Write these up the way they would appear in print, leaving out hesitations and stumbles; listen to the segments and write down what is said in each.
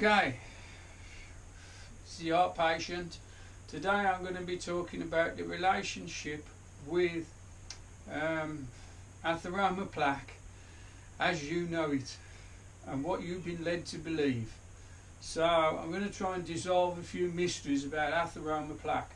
Okay, it's the art patient. Today I'm going to be talking about the relationship with Atheroma Plaque as you know it and what you've been led to believe. So I'm going to try and dissolve a few mysteries about Atheroma Plaque.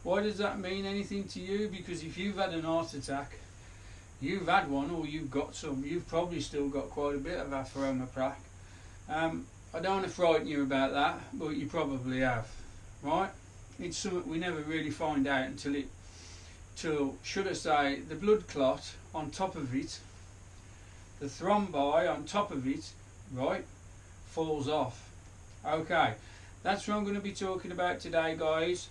Why does that mean anything to you? Because if you've had an heart attack, you've had one or you've got some, you've probably still got quite a bit of Atheroma Plaque. I don't want to frighten you about that, but you probably have, right? It's something we never really find out until should I say, the blood clot on top of it, the thrombi on top of it, right, falls off. Okay, that's what I'm going to be talking about today, guys.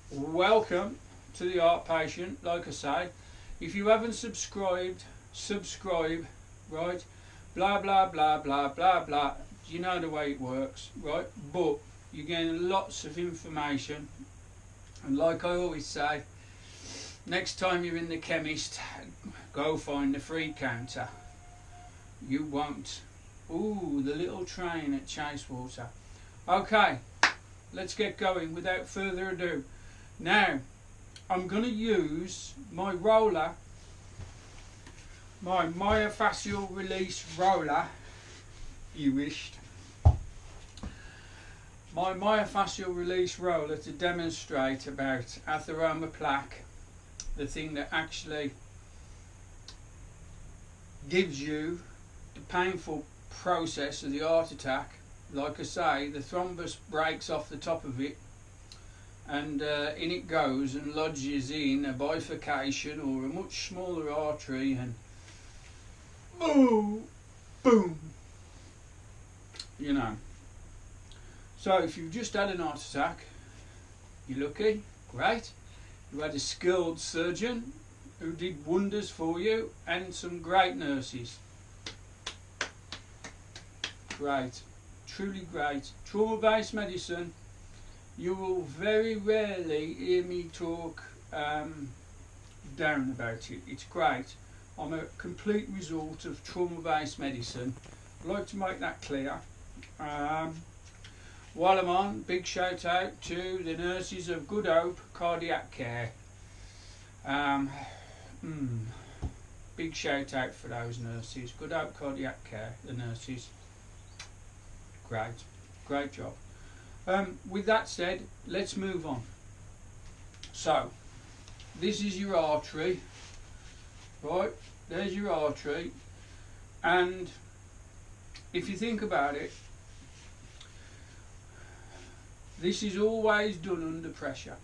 Welcome to the Art Patient. Like I say, if you haven't subscribed, subscribe, right? Blah blah blah blah blah blah. You know the way it works, right? But you're getting lots of information, and like I always say, next time you're in the chemist, go find the free counter. You won't. Ooh, the little train at Chasewater. Okay, let's get going without further ado. Now, I'm going to use my roller, my myofascial release roller, you wished. My myofascial release roller to demonstrate about Atheroma Plaque, the thing that actually gives you the painful process of the heart attack. Like I say, the thrombus breaks off the top of it, and in it goes and lodges in a bifurcation or a much smaller artery, and boom, boom, you know. So if you've just had an heart attack, you're lucky, great. You had a skilled surgeon who did wonders for you, and some great nurses. Great, truly great. Trauma-based medicine, you will very rarely hear me talk down about it. It's great. I'm a complete result of trauma-based medicine. I'd like to make that clear. While I'm on, big shout out to the nurses of Good Hope Cardiac Care. Big shout out for those nurses. Good Hope Cardiac Care, the nurses. Great job. With that said, let's move on. So, this is your artery, right? There's your artery, and if you think about it, this is always done under pressure.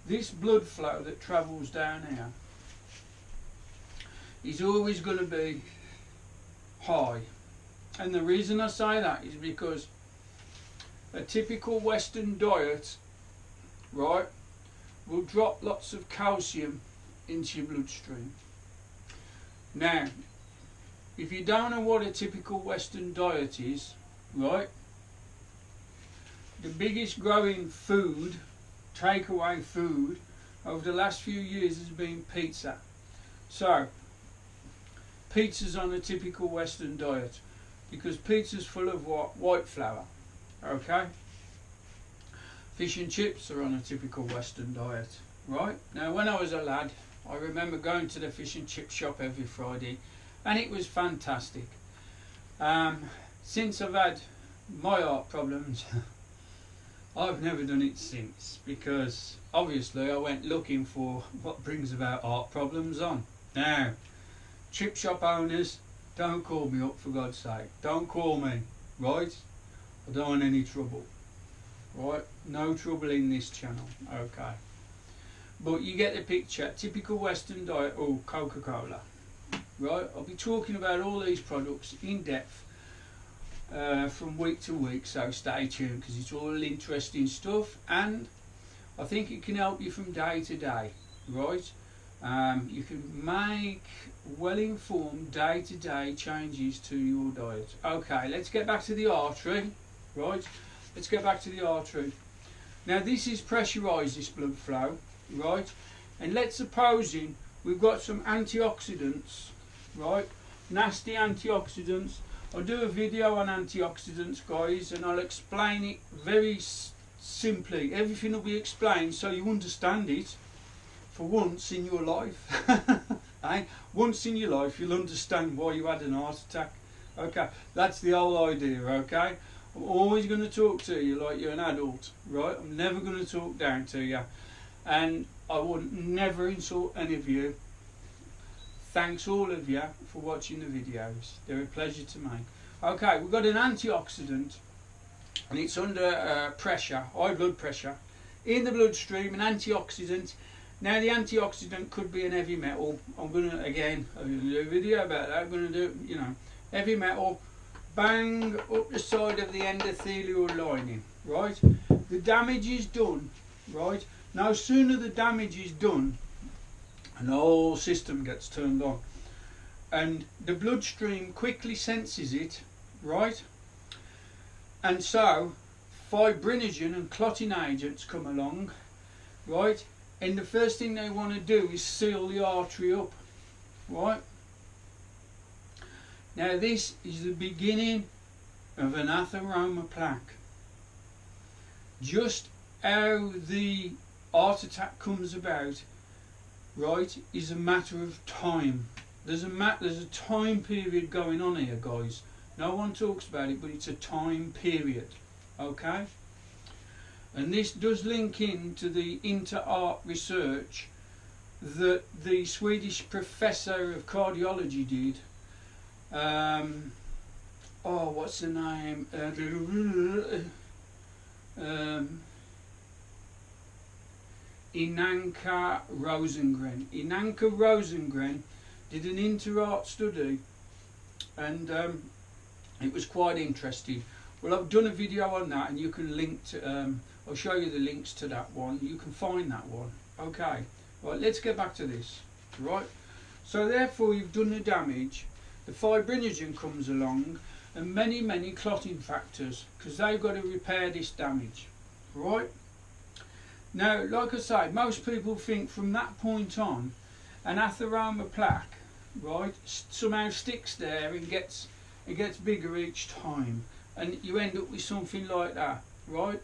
This blood flow that travels down here is always going to be high. And the reason I say that is because a typical Western diet, right, will drop lots of calcium into your bloodstream. Now, if you don't know what a typical Western diet is, right, the biggest growing food, takeaway food, over the last few years has been pizza. So, pizza's on a typical Western diet because pizza's full of what? White flour. Okay? Fish and chips are on a typical Western diet, right? Now, when I was a lad, I remember going to the fish and chip shop every Friday, and it was fantastic. Since I've had my heart problems, I've never done it since, because obviously I went looking for what brings about heart problems on. Now, chip shop owners, don't call me up for God's sake. Don't call me, right? I don't want any trouble, right? No trouble in this channel, okay? But you get the picture. Typical Western diet, or Coca-Cola, right? I'll be talking about all these products in depth from week to week, so stay tuned because it's all interesting stuff, and I think it can help you from day to day, right? You can make well-informed day-to-day changes to your diet. Okay, let's get back to the artery, right? Let's get back to the artery. Now, this is pressurised, this blood flow, right? And let's suppose we've got some antioxidants, right? Nasty antioxidants I'll do a video on antioxidants, guys, and I'll explain it very simply. Everything will be explained so you understand it for once in your life. Eh? Once in your life you'll understand why you had an heart attack. Okay, that's the whole idea, okay? I'm always going to talk to you like you're an adult, right? I'm never going to talk down to you. And I would never insult any of you. Thanks all of you for watching the videos. They're a pleasure to make. Okay, we've got an antioxidant, and it's under pressure, high blood pressure, in the bloodstream, an antioxidant. Now the antioxidant could be an heavy metal. I'm going to do a video about that. I'm going to do, heavy metal, bang up the side of the endothelial lining, right? The damage is done, right? No sooner the damage is done, and the whole system gets turned on, and the bloodstream quickly senses it, right? And so fibrinogen and clotting agents come along, right? And the first thing they want to do is seal the artery up, right? Now this is the beginning of an atheroma plaque. Just how the heart attack comes about, right, is a matter of time. There's a time period going on here, guys. No one talks about it, but it's a time period, okay? And this does link into the inter-art research that the Swedish professor of cardiology did. What's the name? Inanka Rosengren. Inanka Rosengren did an inter-art study, and it was quite interesting. Well, I've done a video on that, and you can link to. I'll show you the links to that one. You can find that one. Okay. Right. Let's get back to this. Right. So therefore, you've done the damage. The fibrinogen comes along, and many clotting factors, because they've got to repair this damage. Right. Now, like I say, most people think from that point on, an atheroma plaque, right, somehow sticks there and gets bigger each time, and you end up with something like that, right?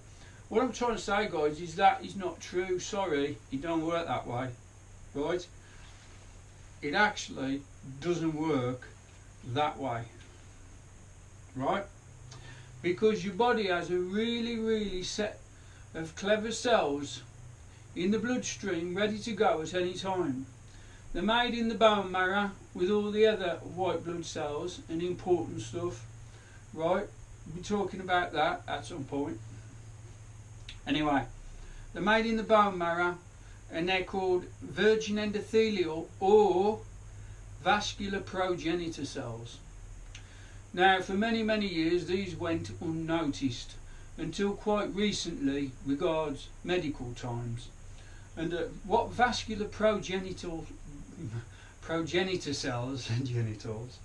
What I'm trying to say, guys, is that is not true. Sorry, it don't work that way, right? It actually doesn't work that way, right? Because your body has a really set of clever cells in the bloodstream ready to go at any time. They're made in the bone marrow with all the other white blood cells and important stuff, right? We'll be talking about that at some point. Anyway, they're made in the bone marrow, and they're called virgin endothelial or vascular pro-genitor cells. Now, for many years, these went unnoticed until quite recently, regards medical times. And what vascular progenitor cells and genitals,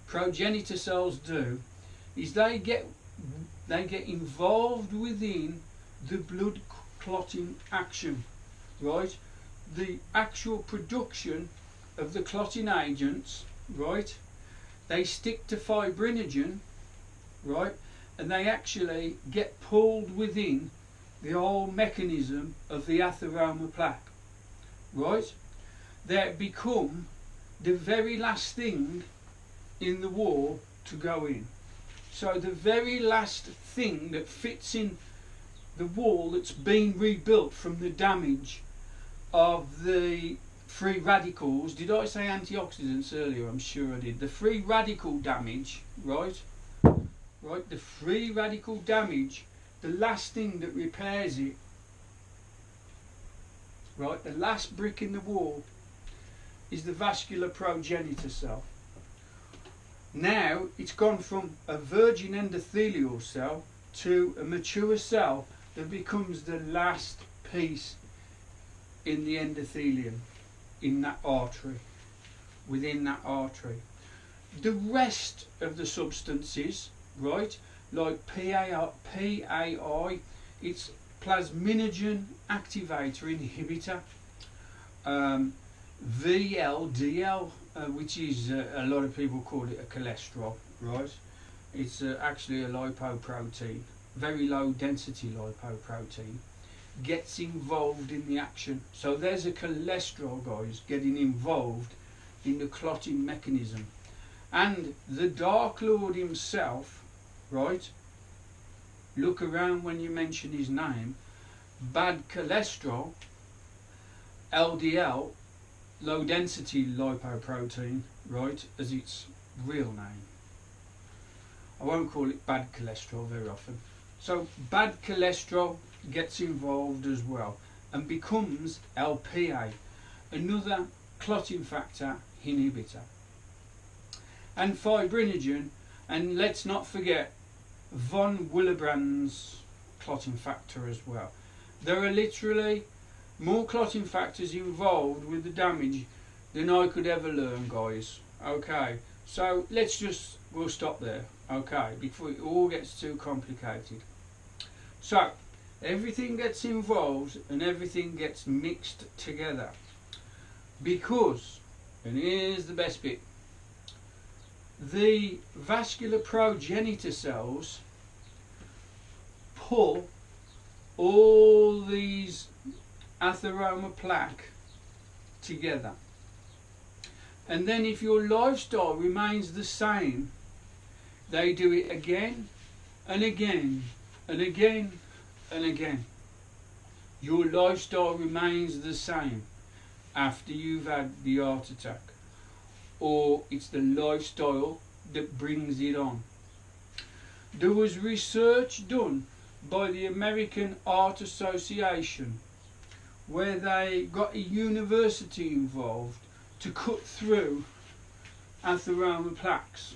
progenitor cells do is they get involved within the blood clotting action, right? The actual production of the clotting agents, right? They stick to fibrinogen, right? And they actually get pulled within the whole mechanism of the atheroma plaque, right? They become the very last thing in the wall to go in. So the very last thing that fits in the wall that's been rebuilt from the damage of the free radicals. Did I say antioxidants earlier? I'm sure I did. The free radical damage, right? Right, the free radical damage, the last thing that repairs it, right, the last brick in the wall is the vascular progenitor cell. Now it's gone from a virgin endothelial cell to a mature cell that becomes the last piece in the endothelium, in that artery, within that artery. The rest of the substances, right, like PAI, it's plasminogen activator inhibitor, VLDL, which is a lot of people call it a cholesterol, right? It's actually a lipoprotein, very low density lipoprotein, gets involved in the action. So there's a cholesterol, guys, getting involved in the clotting mechanism. And the Dark Lord himself, right, look around when you mention his name, bad cholesterol, LDL, low density lipoprotein, right, as its real name. I won't call it bad cholesterol very often. So bad cholesterol gets involved as well and becomes LPA, another clotting factor inhibitor. And fibrinogen, and let's not forget von Willebrand's clotting factor as well. There are literally more clotting factors involved with the damage than I could ever learn, guys. Okay, so we'll stop there, okay, before it all gets too complicated. So everything gets involved and everything gets mixed together because, and here's the best bit, the vascular progenitor cells pull all these atheroma plaque together. And then if your lifestyle remains the same, they do it again and again and again and again. Your lifestyle remains the same after you've had the heart attack, or it's the lifestyle that brings it on. There was research done by the American Heart Association where they got a university involved to cut through atheroma plaques.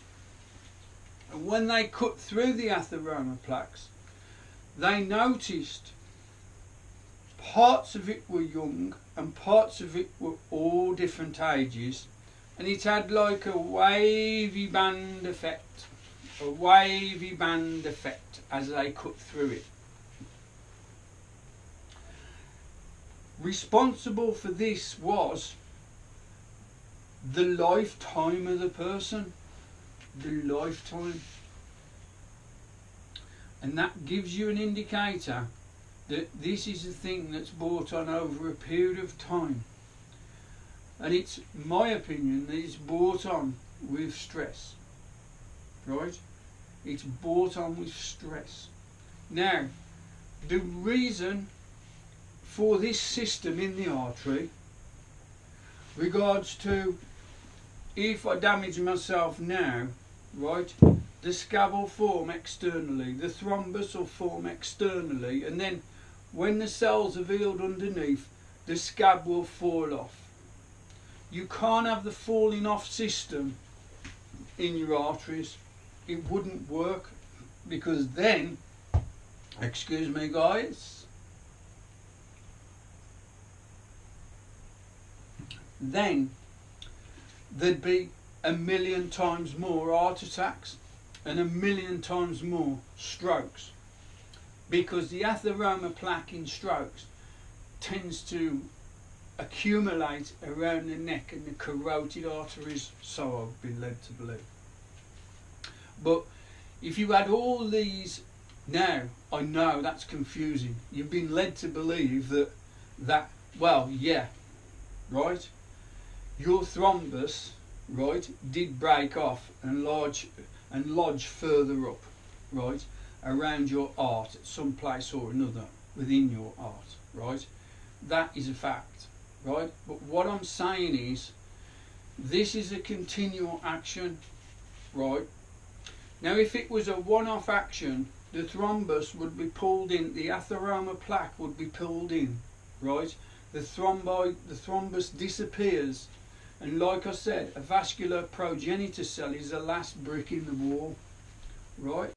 And when they cut through the atheroma plaques, they noticed parts of it were young and parts of it were all different ages, and it had like a wavy band effect, as they cut through it. Responsible for this was the lifetime of the person, and that gives you an indicator that this is a thing that's brought on over a period of time, and it's my opinion that it's brought on with stress, right? It's brought on with stress. Now, the reason for this system in the artery regards to, if I damage myself now, right, the scab will form externally, the thrombus will form externally, and then when the cells are healed underneath, the scab will fall off. You can't have the falling off system in your arteries. It wouldn't work, because then, excuse me guys, then there'd be 1,000,000 times more heart attacks and 1,000,000 times more strokes, because the atheroma plaque in strokes tends to accumulate around the neck and the carotid arteries, so I've been led to believe. But if you had all these, now I know that's confusing, you've been led to believe that well, yeah, right, your thrombus, right, did break off and lodge further up, right, around your heart at some place or another within your heart, right? That is a fact, right? But what I'm saying is, this is a continual action, right? Now, if it was a one-off action, the thrombus would be pulled in, the atheroma plaque would be pulled in, right? The thrombus disappears, and like I said, a vascular progenitor cell is the last brick in the wall, right?